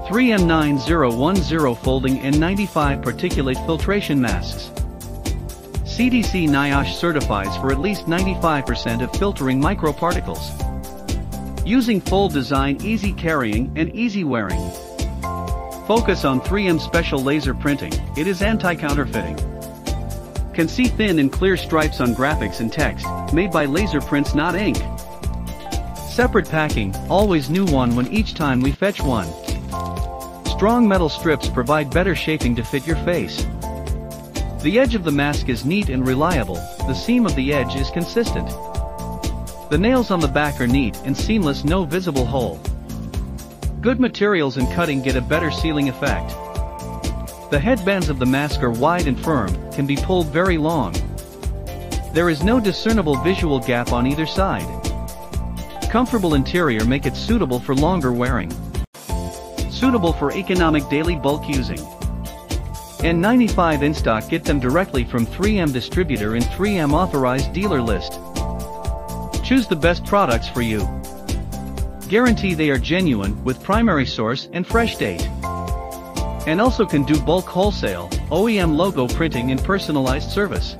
3m9010 folding n95 particulate filtration masks. CDC NIOSH certifies for at least 95% of filtering microparticles. Using fold design, easy carrying and easy wearing. Focus on 3M special laser printing, it is anti-counterfeiting. Can see thin and clear stripes on graphics and text, made by laser prints, not ink. Separate packing, always new one when each time we fetch one. Strong metal strips provide better shaping to fit your face. The edge of the mask is neat and reliable, the seam of the edge is consistent. The nails on the back are neat and seamless, no visible hole. Good materials and cutting get a better sealing effect. The headbands of the mask are wide and firm, can be pulled very long. There is no discernible visual gap on either side. Comfortable interior make it suitable for longer wearing. Suitable for economic daily bulk using. N95 in stock, get them directly from 3M distributor and 3M authorized dealer list. Choose the best products for you. Guarantee they are genuine, with primary source and fresh date. And also can do bulk wholesale, OEM logo printing and personalized service.